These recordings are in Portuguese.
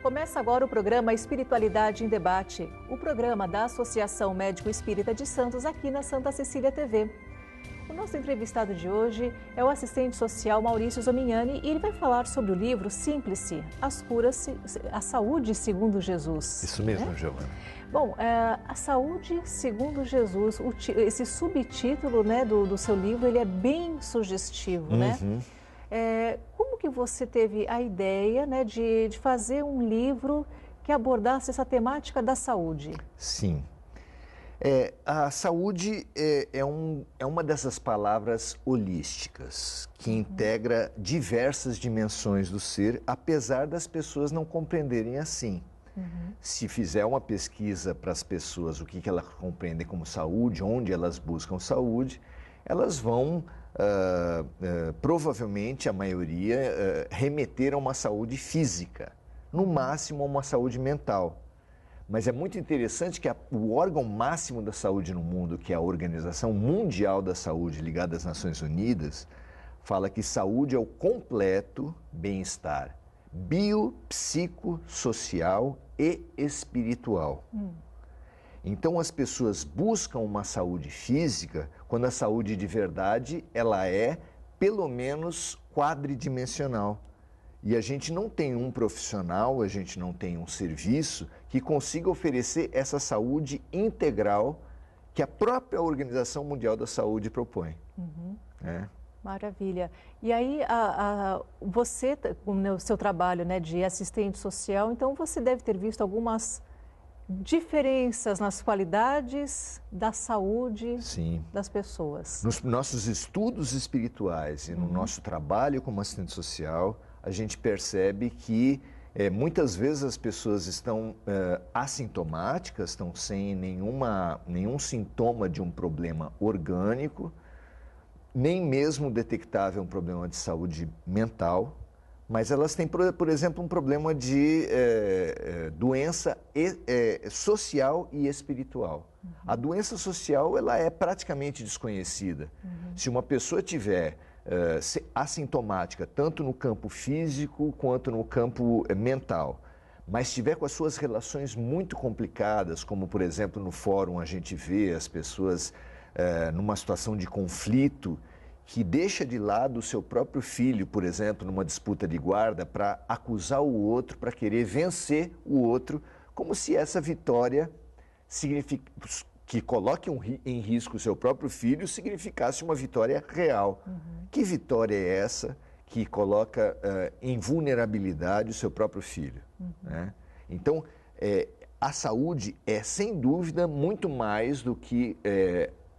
Começa agora o programa Espiritualidade em Debate, o programa da Associação Médico Espírita de Santos aqui na Santa Cecília TV. O nosso entrevistado de hoje é o assistente social Maurício Zomignani e ele vai falar sobre o livro Simplice, a saúde segundo Jesus. Isso mesmo, Giovana. Bom, a saúde segundo Jesus, esse subtítulo, né, do seu livro, ele é bem sugestivo, né? Como que você teve a ideia, né, de fazer um livro que abordasse essa temática da saúde? Sim. A saúde é uma dessas palavras holísticas que integra diversas dimensões do ser, apesar das pessoas não compreenderem assim. Se fizer uma pesquisa para as pessoas o que elas compreendem como saúde, onde elas buscam saúde, elas vão, provavelmente a maioria, remeter a uma saúde física, no máximo a uma saúde mental. Mas é muito interessante que o órgão máximo da saúde no mundo, que é a Organização Mundial da Saúde, ligada às Nações Unidas, fala que saúde é o completo bem-estar bio, psico, social e espiritual. Então as pessoas buscam uma saúde física quando a saúde de verdade ela é pelo menos quadridimensional. E a gente não tem um profissional, a gente não tem um serviço que consiga oferecer essa saúde integral que a própria Organização Mundial da Saúde propõe. Maravilha. E aí, você, no seu trabalho, né, de assistente social, então você deve ter visto algumas diferenças nas qualidades da saúde das pessoas. Nos nossos estudos espirituais e no nosso trabalho como assistente social, a gente percebe que muitas vezes as pessoas estão assintomáticas, estão sem nenhum sintoma de um problema orgânico, nem mesmo detectável um problema de saúde mental, mas elas têm, por exemplo, um problema de doença social e espiritual. A doença social ela é praticamente desconhecida. Se uma pessoa tiver assintomática, tanto no campo físico quanto no campo mental, mas estiver com as suas relações muito complicadas, como por exemplo no fórum a gente vê as pessoas numa situação de conflito, que deixa de lado o seu próprio filho, por exemplo, numa disputa de guarda, para acusar o outro, para querer vencer o outro, como se essa vitória que coloque em risco o seu próprio filho significasse uma vitória real. Que vitória é essa que coloca em vulnerabilidade o seu próprio filho? Né? Então, a saúde é, sem dúvida, muito mais do que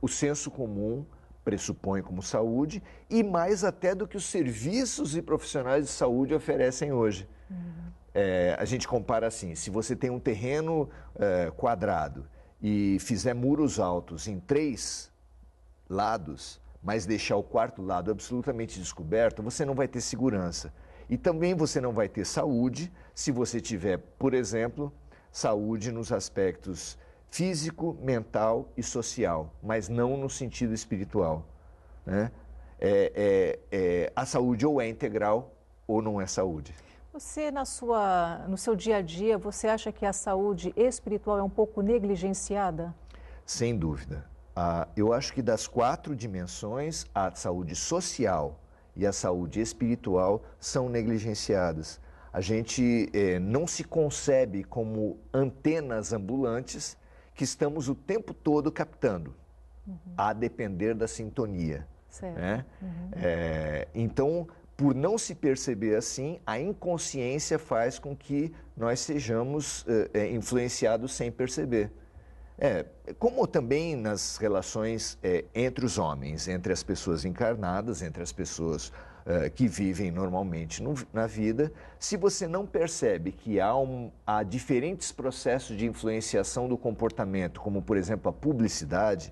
o senso comum pressupõe como saúde e mais até do que os serviços e profissionais de saúde oferecem hoje. A gente compara assim, se você tem um terreno quadrado e fizer muros altos em 3 lados, mas deixar o 4º lado absolutamente descoberto, você não vai ter segurança. E também você não vai ter saúde se você tiver, por exemplo, saúde nos aspectos físico, mental e social, mas não no sentido espiritual. Né? A saúde ou é integral ou não é saúde. Você, no seu dia a dia, você acha que a saúde espiritual é um pouco negligenciada? Sem dúvida. Eu acho que das 4 dimensões, a saúde social e a saúde espiritual são negligenciadas. A gente não se concebe como antenas ambulantes que estamos o tempo todo captando, a depender da sintonia. Certo. Né? Então, por não se perceber assim, a inconsciência faz com que nós sejamos influenciados sem perceber. Como também nas relações entre os homens, entre as pessoas encarnadas, entre as pessoas que vivem normalmente na vida, se você não percebe que há diferentes processos de influenciação do comportamento, como por exemplo a publicidade,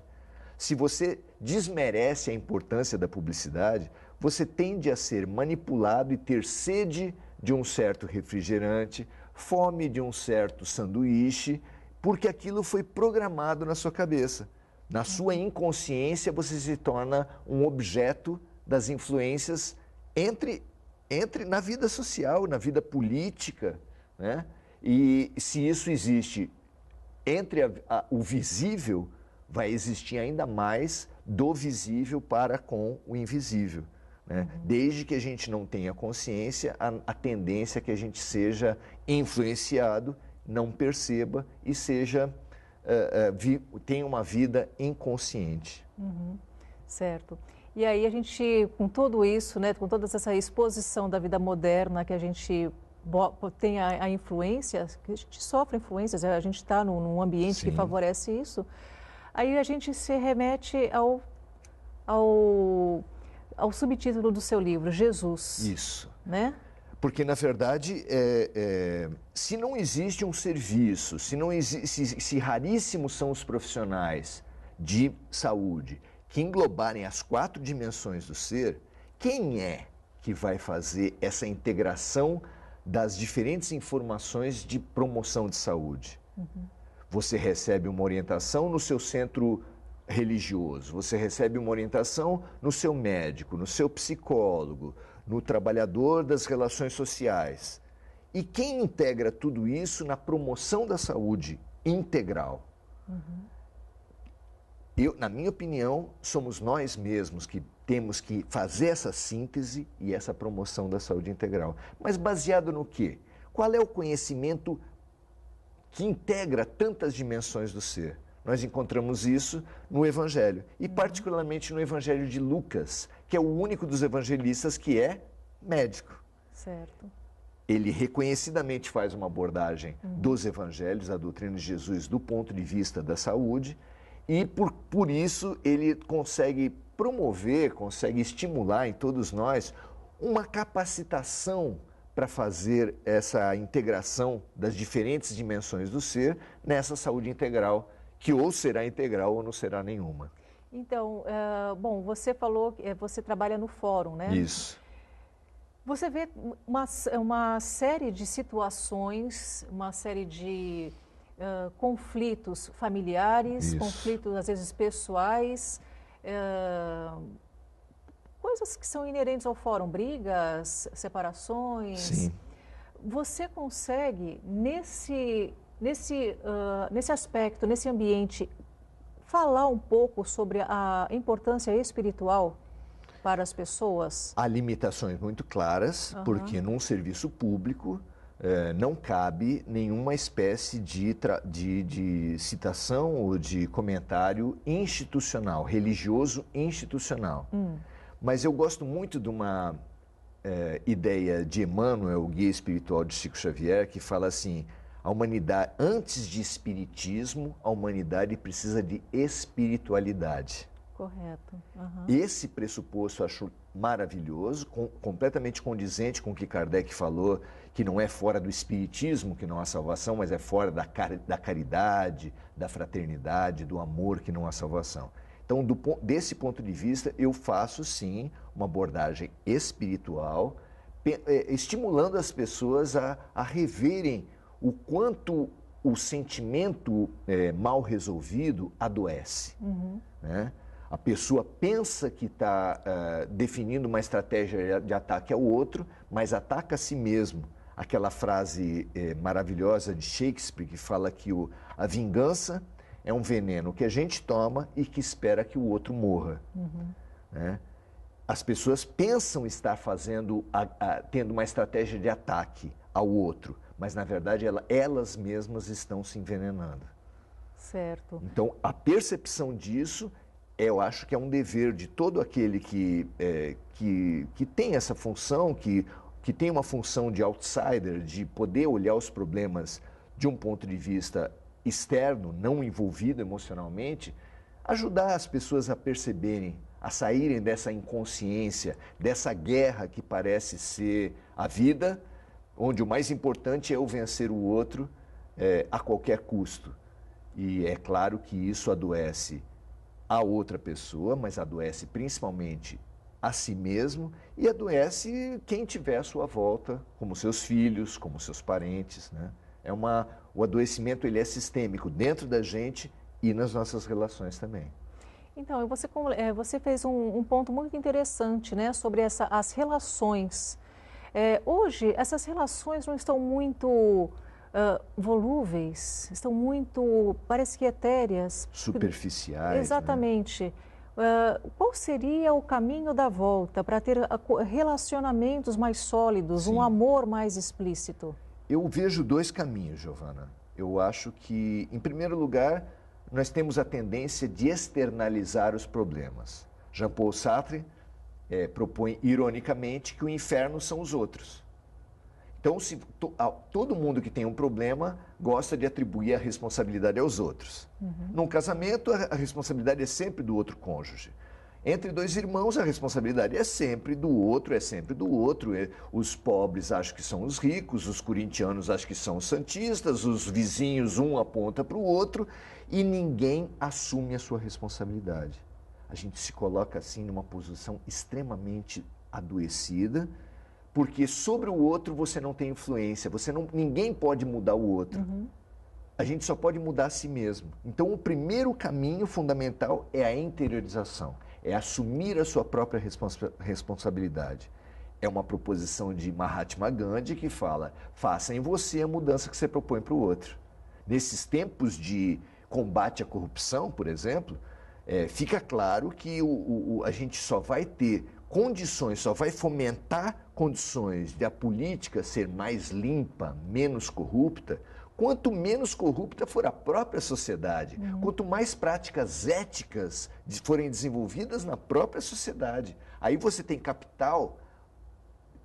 se você desmerece a importância da publicidade, você tende a ser manipulado e ter sede de um certo refrigerante, fome de um certo sanduíche, porque aquilo foi programado na sua cabeça. Na sua inconsciência, você se torna um objeto das influências na vida social, na vida política, né? E se isso existe entre o visível, vai existir ainda mais do visível para com o invisível. Né? Desde que a gente não tenha consciência, a tendência é que a gente seja influenciado, não perceba e tenha uma vida inconsciente. Certo. E aí a gente, com tudo isso, né, com toda essa exposição da vida moderna que a gente tem a influência, que a gente sofre influências, a gente está num ambiente que favorece isso, aí a gente se remete ao subtítulo do seu livro, Jesus. Isso. Né? Porque, na verdade, se não existe um serviço, se raríssimos são os profissionais de saúde que englobarem as 4 dimensões do ser, quem é que vai fazer essa integração das diferentes informações de promoção de saúde? Você recebe uma orientação no seu centro religioso, você recebe uma orientação no seu médico, no seu psicólogo, no trabalhador das relações sociais. E quem integra tudo isso na promoção da saúde integral? Na minha opinião, somos nós mesmos que temos que fazer essa síntese e essa promoção da saúde integral. Mas baseado no quê? Qual é o conhecimento que integra tantas dimensões do ser? Nós encontramos isso no Evangelho, e particularmente no Evangelho de Lucas, que é o único dos evangelistas que é médico. Certo. Ele reconhecidamente faz uma abordagem dos evangelhos, a doutrina de Jesus, do ponto de vista da saúde, e por isso ele consegue promover, consegue estimular em todos nós uma capacitação para fazer essa integração das diferentes dimensões do ser nessa saúde integral, que ou será integral ou não será nenhuma. Então, bom, você falou que você trabalha no fórum, né? Isso. Você vê uma série de situações, uma série de conflitos familiares, conflitos às vezes pessoais, coisas que são inerentes ao fórum, brigas, separações. Sim. Você consegue, nesse aspecto, nesse ambiente, falar um pouco sobre a importância espiritual para as pessoas? Há limitações muito claras, porque num serviço público não cabe nenhuma espécie de citação ou de comentário institucional, religioso institucional. Mas eu gosto muito de uma ideia de Emmanuel, o guia espiritual de Chico Xavier, que fala assim: a humanidade, antes de espiritismo, a humanidade precisa de espiritualidade. Correto. Esse pressuposto eu acho maravilhoso, completamente condizente com o que Kardec falou, que não é fora do espiritismo que não há salvação, mas é fora da caridade, da fraternidade, do amor que não há salvação. Então, desse ponto de vista, eu faço sim uma abordagem espiritual, estimulando as pessoas a reverem o quanto o sentimento mal resolvido adoece. Né? A pessoa pensa que está definindo uma estratégia de ataque ao outro, mas ataca a si mesmo. Aquela frase maravilhosa de Shakespeare que fala que a vingança é um veneno que a gente toma e que espera que o outro morra. Né? As pessoas pensam estar tendo uma estratégia de ataque ao outro, mas na verdade elas mesmas estão se envenenando. Certo. Então, a percepção disso, eu acho que é um dever de todo aquele que tem essa função, que tem uma função de outsider, de poder olhar os problemas de um ponto de vista externo, não envolvido emocionalmente, ajudar as pessoas a perceberem, a saírem dessa inconsciência, dessa guerra que parece ser a vida, onde o mais importante é o vencer o outro a qualquer custo. E é claro que isso adoece a outra pessoa, mas adoece principalmente a si mesmo e adoece quem tiver à sua volta, como seus filhos, como seus parentes, né? O adoecimento ele é sistêmico dentro da gente e nas nossas relações também. Então, você fez um ponto muito interessante, né, sobre as relações. Hoje, essas relações não estão muito volúveis, estão muito, parece que etéreas. Superficiais. Exatamente. Né? Qual seria o caminho da volta para ter relacionamentos mais sólidos, um amor mais explícito? Eu vejo dois caminhos, Giovana. Eu acho que, em primeiro lugar, nós temos a tendência de externalizar os problemas. Jean-Paul Sartre propõe, ironicamente, que o inferno são os outros. Então, todo mundo que tem um problema gosta de atribuir a responsabilidade aos outros. Num casamento, a responsabilidade é sempre do outro cônjuge. Entre dois irmãos, a responsabilidade é sempre do outro, é sempre do outro. Os pobres acham que são os ricos, os corintianos acham que são os santistas, os vizinhos, um aponta para o outro, e ninguém assume a sua responsabilidade. A gente se coloca assim numa posição extremamente adoecida, porque sobre o outro você não tem influência, ninguém pode mudar o outro. A gente só pode mudar a si mesmo. Então, o primeiro caminho fundamental é a interiorização, é assumir a sua própria responsabilidade. É uma proposição de Mahatma Gandhi que fala, faça em você a mudança que você propõe para o outro. Nesses tempos de combate à corrupção, por exemplo, fica claro que a gente só vai ter condições, só vai fomentar condições de a política ser mais limpa, menos corrupta, quanto menos corrupta for a própria sociedade, quanto mais práticas éticas forem desenvolvidas na própria sociedade. Aí você tem capital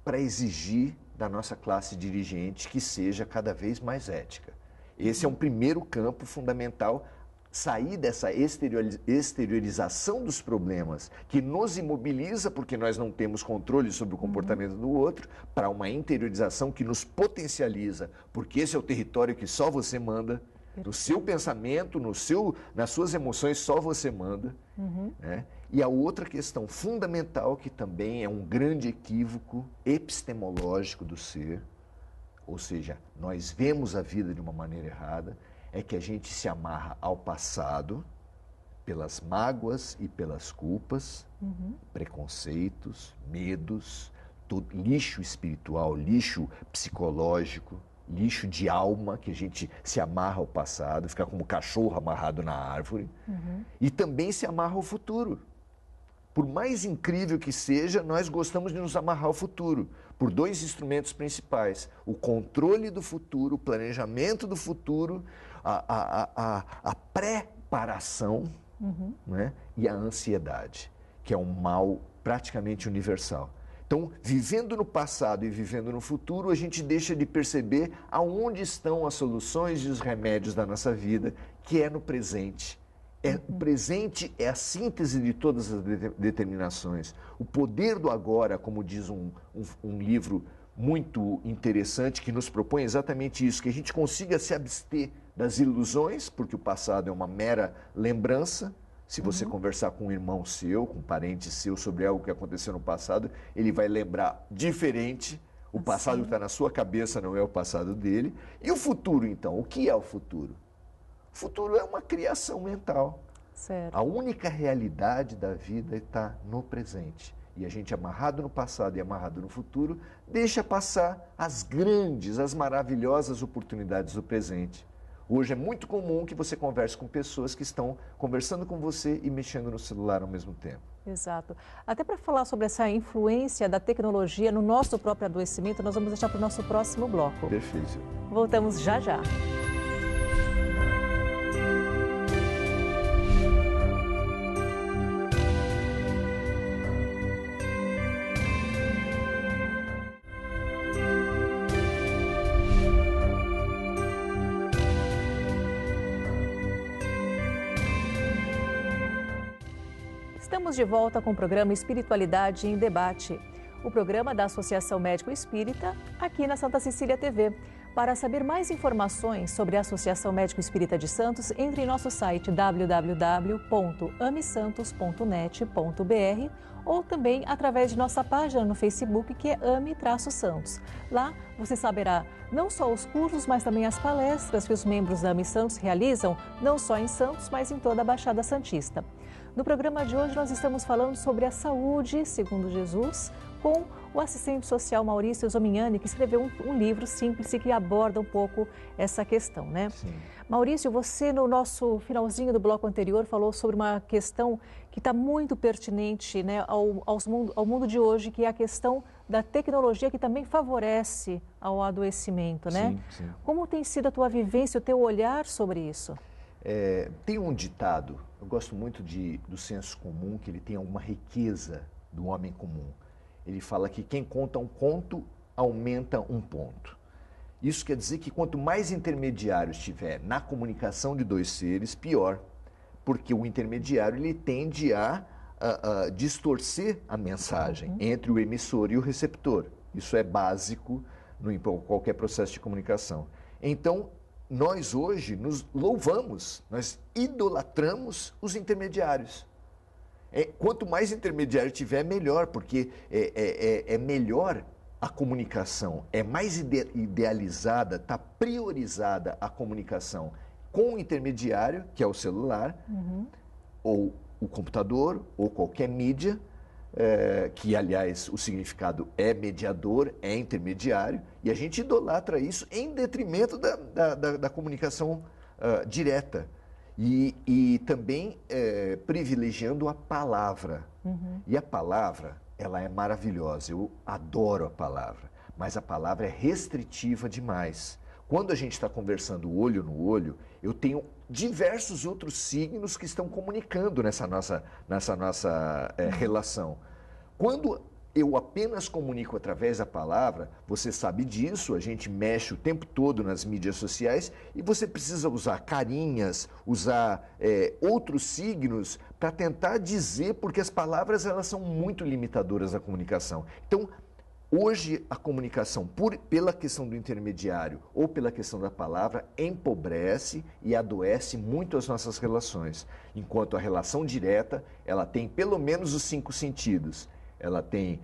para exigir da nossa classe dirigente que seja cada vez mais ética. Esse é um primeiro campo fundamental, sair dessa exteriorização dos problemas que nos imobiliza porque nós não temos controle sobre o comportamento do outro, para uma interiorização que nos potencializa, porque esse é o território que só você manda, no seu pensamento, nas suas emoções só você manda. Né? E a outra questão fundamental, que também é um grande equívoco epistemológico do ser, ou seja, nós vemos a vida de uma maneira errada, é que a gente se amarra ao passado pelas mágoas e pelas culpas, preconceitos, medos, lixo espiritual, lixo psicológico, lixo de alma, que a gente se amarra ao passado, fica como cachorro amarrado na árvore, e também se amarra ao futuro. Por mais incrível que seja, nós gostamos de nos amarrar ao futuro, por dois instrumentos principais: o controle do futuro, o planejamento do futuro, a preparação, né? E a ansiedade, que é um mal praticamente universal. Então, vivendo no passado e vivendo no futuro, a gente deixa de perceber aonde estão as soluções e os remédios da nossa vida, que é no presente. O presente é a síntese de todas as determinações. O poder do agora, como diz um livro muito interessante que nos propõe exatamente isso, que a gente consiga se abster das ilusões, porque o passado é uma mera lembrança. Se você conversar com um irmão seu, com um parente seu sobre algo que aconteceu no passado, ele vai lembrar diferente. O passado que está na sua cabeça não é o passado dele. E o futuro, então? O que é o futuro? O futuro é uma criação mental. Certo. A única realidade da vida está no presente. E a gente, amarrado no passado e amarrado no futuro, deixa passar as grandes, as maravilhosas oportunidades do presente. Hoje é muito comum que você converse com pessoas que estão conversando com você e mexendo no celular ao mesmo tempo. Exato. Até para falar sobre essa influência da tecnologia no nosso próprio adoecimento, nós vamos deixar para o nosso próximo bloco. Perfeito. Voltamos já já. Estamos de volta com o programa Espiritualidade em Debate, o programa da Associação Médico Espírita, aqui na Santa Cecília TV. Para saber mais informações sobre a Associação Médico Espírita de Santos, entre em nosso site www.amesantos.net.br ou também através de nossa página no Facebook, que é Ame-Santos. Lá você saberá não só os cursos, mas também as palestras que os membros da Ame Santos realizam, não só em Santos, mas em toda a Baixada Santista. No programa de hoje nós estamos falando sobre a saúde, segundo Jesus, com o assistente social Maurício Zomignani, que escreveu um livro simples e que aborda um pouco essa questão, né? Sim. Maurício, você no nosso finalzinho do bloco anterior falou sobre uma questão que está muito pertinente, né, ao mundo de hoje, que é a questão da tecnologia, que também favorece ao adoecimento, né? Sim, sim. Como tem sido a tua vivência, o teu olhar sobre isso? Tem um ditado, eu gosto muito do senso comum, que ele tem alguma riqueza do homem comum. Ele fala que quem conta um conto aumenta um ponto. Isso quer dizer que quanto mais intermediários tiver na comunicação de dois seres, pior. Porque o intermediário ele tende a distorcer a mensagem entre o emissor e o receptor. Isso é básico em qualquer processo de comunicação. Então, nós hoje nos louvamos, nós idolatramos os intermediários. Quanto mais intermediário tiver, melhor, porque é melhor a comunicação, é mais idealizada, está priorizada a comunicação com o intermediário, que é o celular, ou o computador, ou qualquer mídia, que, aliás, o significado é mediador, é intermediário, e a gente idolatra isso em detrimento da comunicação direta. E também privilegiando a palavra. E a palavra, ela é maravilhosa, eu adoro a palavra, mas a palavra é restritiva demais. Quando a gente está conversando olho no olho, eu tenho diversos outros signos que estão comunicando nessa nossa relação. Quando eu apenas comunico através da palavra, você sabe disso, a gente mexe o tempo todo nas mídias sociais e você precisa usar carinhas, usar outros signos para tentar dizer, porque as palavras elas são muito limitadoras da comunicação. Então, hoje a comunicação, pela questão do intermediário ou pela questão da palavra, empobrece e adoece muito as nossas relações. Enquanto a relação direta, ela tem pelo menos os 5 sentidos. Ela tem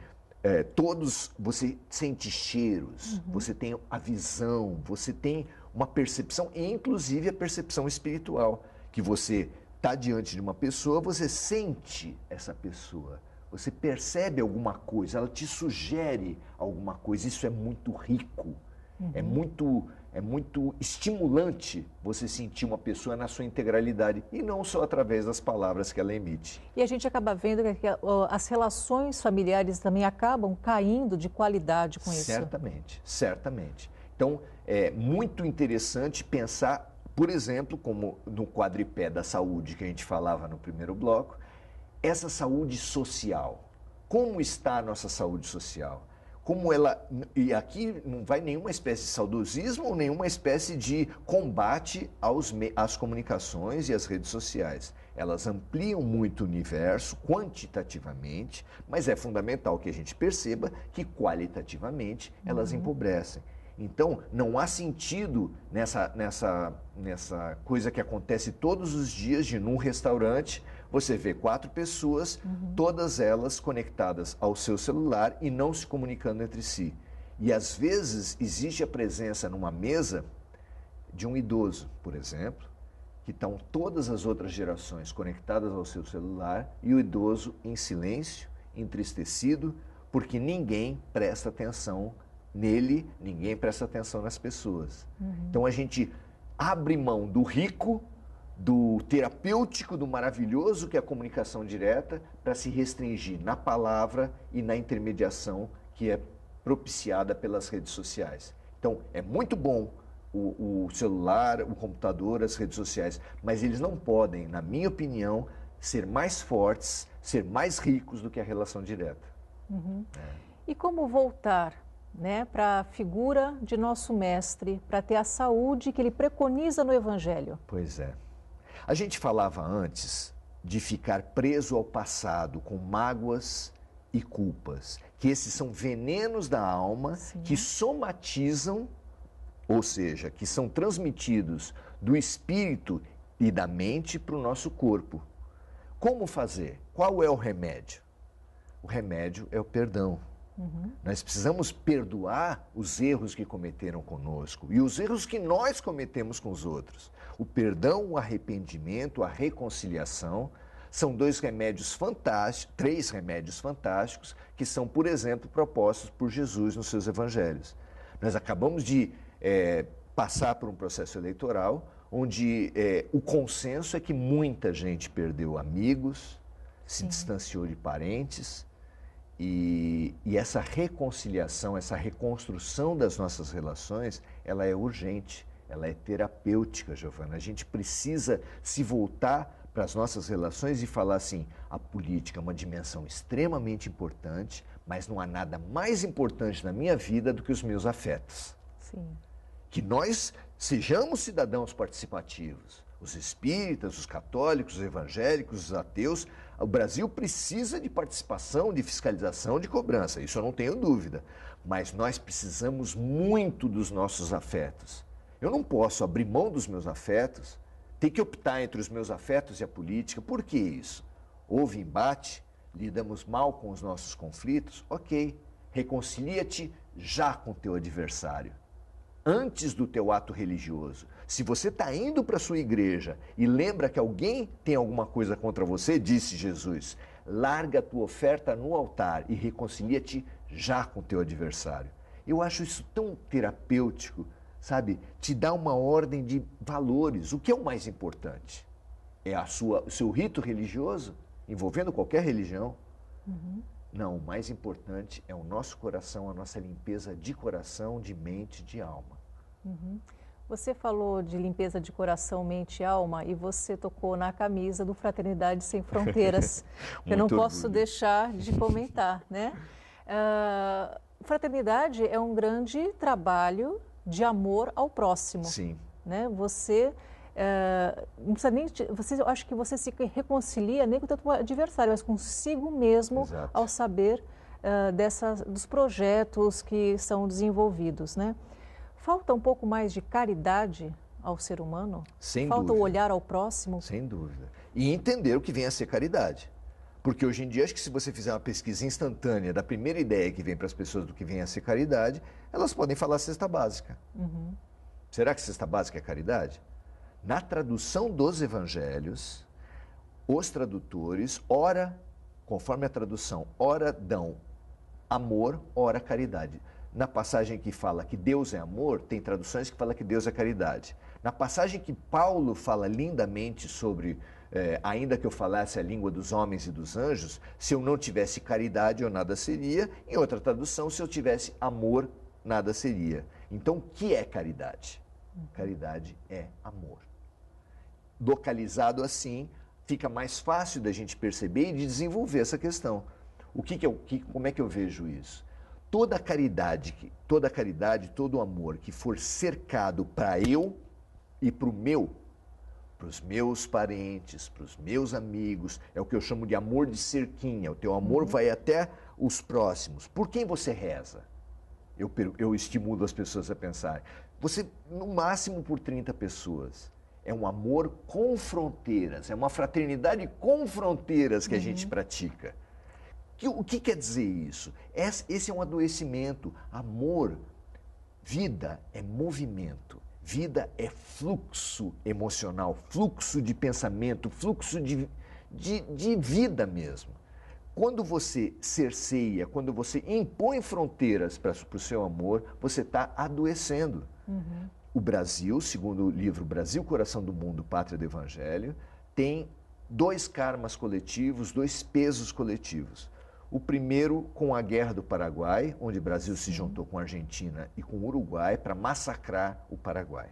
você sente cheiros, você tem a visão, você tem uma percepção, e inclusive a percepção espiritual, que você está diante de uma pessoa, você sente essa pessoa, você percebe alguma coisa, ela te sugere alguma coisa, isso é muito rico, é muito estimulante você sentir uma pessoa na sua integralidade e não só através das palavras que ela emite. E a gente acaba vendo que as relações familiares também acabam caindo de qualidade com isso. Certamente, certamente. Então, é muito interessante pensar, por exemplo, como no quadripé da saúde que a gente falava no primeiro bloco, essa saúde social. Como está a nossa saúde social? Como ela, e aqui não vai nenhuma espécie de saudosismo ou nenhuma espécie de combate às comunicações e às redes sociais. Elas ampliam muito o universo quantitativamente, mas é fundamental que a gente perceba que qualitativamente elas empobrecem. Então, não há sentido nessa coisa que acontece todos os dias de num restaurante, você vê 4 pessoas, todas elas conectadas ao seu celular e não se comunicando entre si. E às vezes existe a presença numa mesa de um idoso, por exemplo, que estão todas as outras gerações conectadas ao seu celular e o idoso em silêncio, entristecido, porque ninguém presta atenção nele, ninguém presta atenção nas pessoas. Então a gente abre mão do rico, do terapêutico, do maravilhoso que é a comunicação direta, para se restringir na palavra e na intermediação que é propiciada pelas redes sociais. Então é muito bom o celular, o computador, as redes sociais, mas eles não podem, na minha opinião, ser mais fortes, ser mais ricos do que a relação direta. E como voltar, né, para a figura de nosso mestre, para ter a saúde que ele preconiza no Evangelho? Pois é. A gente falava antes de ficar preso ao passado com mágoas e culpas, que esses são venenos da alma que somatizam, ou seja, que são transmitidos do espírito e da mente para o nosso corpo. Como fazer? Qual é o remédio? O remédio é o perdão. Nós precisamos perdoar os erros que cometeram conosco e os erros que nós cometemos com os outros. O perdão, o arrependimento, a reconciliação São dois remédios fantásticos, três remédios fantásticos, que são, por exemplo, propostos por Jesus nos seus evangelhos. Nós acabamos de passar por um processo eleitoral onde o consenso é que muita gente perdeu amigos, se distanciou de parentes, e essa reconciliação, essa reconstrução das nossas relações, ela é urgente, ela é terapêutica, Giovana. A gente precisa se voltar para as nossas relações e falar assim, a política é uma dimensão extremamente importante, mas não há nada mais importante na minha vida do que os meus afetos. Sim. Que nós sejamos cidadãos participativos, os espíritas, os católicos, os evangélicos, os ateus. O Brasil precisa de participação, de fiscalização, de cobrança, isso eu não tenho dúvida. Mas nós precisamos muito dos nossos afetos. Eu não posso abrir mão dos meus afetos, ter que optar entre os meus afetos e a política. Por que isso? Houve embate, lidamos mal com os nossos conflitos, ok. Reconcilia-te já com o teu adversário, antes do teu ato religioso. Se você está indo para a sua igreja e lembra que alguém tem alguma coisa contra você, disse Jesus, larga a tua oferta no altar e reconcilia-te já com o teu adversário. Eu acho isso tão terapêutico, sabe? Te dá uma ordem de valores. O que é o mais importante? É o seu rito religioso, envolvendo qualquer religião? Não, o mais importante é o nosso coração, a nossa limpeza de coração, de mente, de alma. Você falou de limpeza de coração, mente e alma e você tocou na camisa do Fraternidade Sem Fronteiras, que eu não posso deixar de comentar, né? Fraternidade é um grande trabalho de amor ao próximo. Sim. Né? Você não precisa nem, eu acho que você se reconcilia nem com o teu adversário, mas consigo mesmo. Exato. Ao saber dos projetos que são desenvolvidos, né? Falta um pouco mais de caridade ao ser humano? Sem Falta dúvida. O olhar ao próximo? Sem dúvida. E entender o que vem a ser caridade. Porque hoje em dia, acho que se você fizer uma pesquisa instantânea da primeira ideia que vem para as pessoas do que vem a ser caridade, elas podem falar cesta básica. Será que cesta básica é caridade? Na tradução dos evangelhos, os tradutores, ora, conforme a tradução, ora dão amor, ora caridade. Na passagem que fala que Deus é amor, tem traduções que falam que Deus é caridade. Na passagem que Paulo fala lindamente sobre, ainda que eu falasse a língua dos homens e dos anjos, se eu não tivesse caridade, eu nada seria. Em outra tradução, se eu tivesse amor, nada seria. Então, o que é caridade? Caridade é amor. Localizado assim, fica mais fácil da gente perceber e de desenvolver essa questão. Como é que eu vejo isso? Toda caridade, todo amor que for cercado para eu e para os meus parentes, para os meus amigos, é o que eu chamo de amor de cerquinha. O teu amor vai até os próximos. Por quem você reza? Eu estimulo as pessoas a pensar. Você, no máximo, por 30 pessoas. É um amor com fronteiras, é uma fraternidade com fronteiras que a gente pratica. O que quer dizer isso? Esse é um adoecimento. Amor, vida é movimento. Vida é fluxo emocional, fluxo de pensamento, fluxo de vida mesmo. Quando você cerceia, quando você impõe fronteiras para o seu amor, você está adoecendo. O Brasil, segundo o livro Brasil, Coração do Mundo, Pátria do Evangelho, tem 2 karmas coletivos, 2 pesos coletivos. O primeiro com a Guerra do Paraguai, onde o Brasil se juntou com a Argentina e com o Uruguai para massacrar o Paraguai.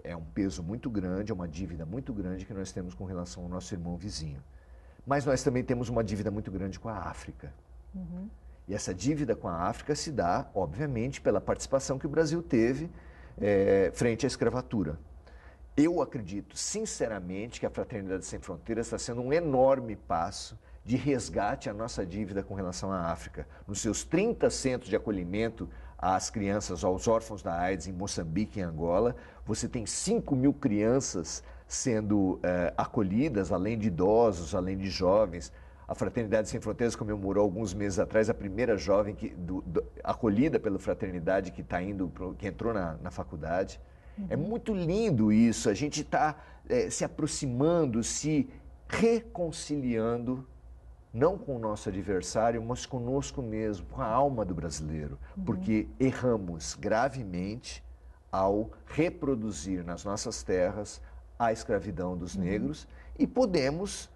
É um peso muito grande, é uma dívida muito grande que nós temos com relação ao nosso irmão vizinho. Mas nós também temos uma dívida muito grande com a África. E essa dívida com a África se dá, obviamente, pela participação que o Brasil teve frente à escravatura. Eu acredito, sinceramente, que a Fraternidade Sem Fronteiras está sendo um enorme passo de resgate à nossa dívida com relação à África. Nos seus 30 centros de acolhimento às crianças, aos órfãos da AIDS em Moçambique e Angola, você tem 5.000 crianças sendo acolhidas, além de idosos, além de jovens. A Fraternidade Sem Fronteiras comemorou alguns meses atrás a primeira jovem acolhida pela Fraternidade que entrou na faculdade. É muito lindo isso, a gente está se aproximando, se reconciliando, não com o nosso adversário, mas conosco mesmo, com a alma do brasileiro, porque erramos gravemente ao reproduzir nas nossas terras a escravidão dos negros e podemos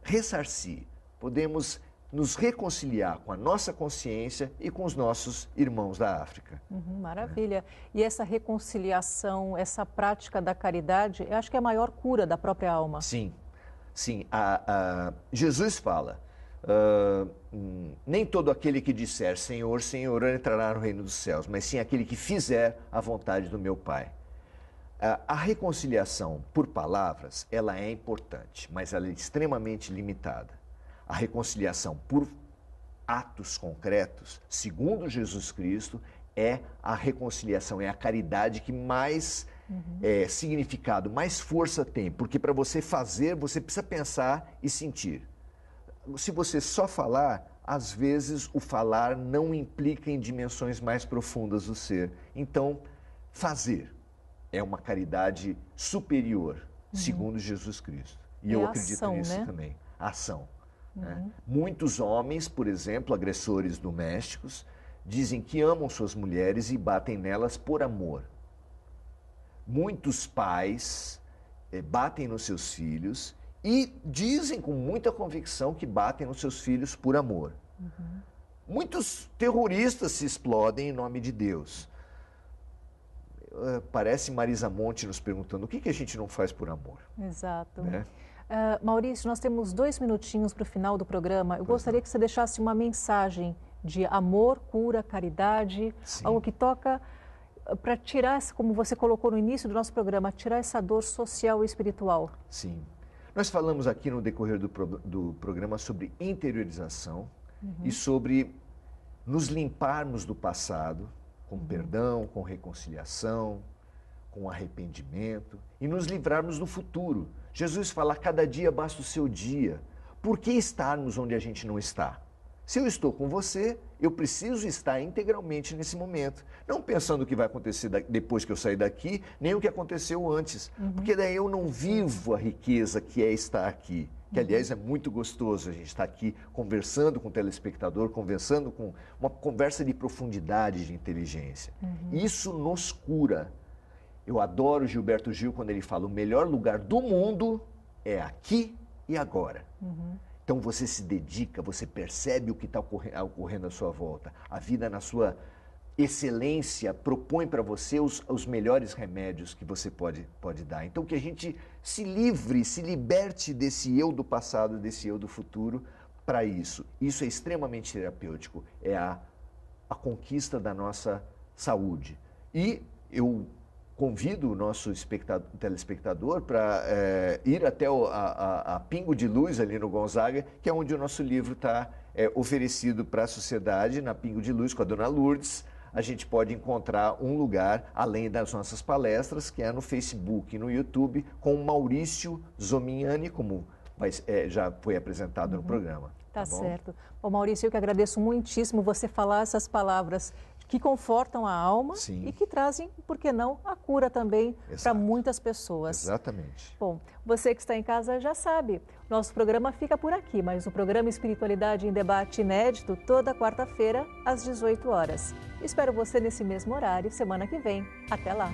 ressarcir, podemos nos reconciliar com a nossa consciência e com os nossos irmãos da África. Maravilha. E essa reconciliação, essa prática da caridade, eu acho que é a maior cura da própria alma. Sim, sim. Jesus fala, nem todo aquele que disser Senhor, Senhor entrará no reino dos céus, mas sim aquele que fizer a vontade do meu Pai. A reconciliação por palavras, ela é importante, mas ela é extremamente limitada. A reconciliação por atos concretos, segundo Jesus Cristo, é a reconciliação, é a caridade que mais significado, mais força tem. Porque para você fazer, você precisa pensar e sentir. Se você só falar, às vezes o falar não implica em dimensões mais profundas do ser. Então, fazer é uma caridade superior, segundo Jesus Cristo. E eu acredito ação, nisso né? também. A ação. Muitos homens, por exemplo, agressores domésticos, dizem que amam suas mulheres e batem nelas por amor. Muitos pais batem nos seus filhos e dizem com muita convicção que batem nos seus filhos por amor. Muitos terroristas se explodem em nome de Deus. Parece Marisa Monte nos perguntando o que a gente não faz por amor. Exato. Né? Maurício, nós temos 2 minutinhos para o final do programa. Eu gostaria que você deixasse uma mensagem de amor, cura, caridade, algo que toca para tirar, como você colocou no início do nosso programa, tirar essa dor social e espiritual. Sim. Nós falamos aqui no decorrer do programa sobre interiorização e sobre nos limparmos do passado com perdão, com reconciliação, com arrependimento e nos livrarmos do futuro. Jesus fala, cada dia basta o seu dia. Por que estarmos onde a gente não está? Se eu estou com você, eu preciso estar integralmente nesse momento. Não pensando o que vai acontecer depois que eu sair daqui, nem o que aconteceu antes. Porque daí eu não vivo a riqueza que é estar aqui. Que, aliás, é muito gostoso a gente estar aqui conversando com o telespectador, conversando com uma conversa de profundidade, de inteligência. Isso nos cura. Eu adoro Gilberto Gil quando ele fala, o melhor lugar do mundo é aqui e agora. Então você se dedica, você percebe o que está ocorrendo à sua volta. A vida na sua excelência propõe para você os melhores remédios que você pode dar. Então que a gente se livre, se liberte desse eu do passado, desse eu do futuro para isso. Isso é extremamente terapêutico, é a conquista da nossa saúde. E eu convido o nosso telespectador para ir até a Pingo de Luz, ali no Gonzaga, que é onde o nosso livro está oferecido para a sociedade, na Pingo de Luz, com a Dona Lourdes. A gente pode encontrar um lugar, além das nossas palestras, que é no Facebook e no YouTube, com o Maurício Zomignani, como já foi apresentado no programa. Tá certo. Bom, Maurício, eu que agradeço muitíssimo você falar essas palavras que confortam a alma e que trazem, por que não, a cura também para muitas pessoas. Exatamente. Bom, você que está em casa já sabe, nosso programa fica por aqui, mas o programa Espiritualidade em Debate inédito toda quarta-feira às 18 horas. Espero você nesse mesmo horário, semana que vem. Até lá!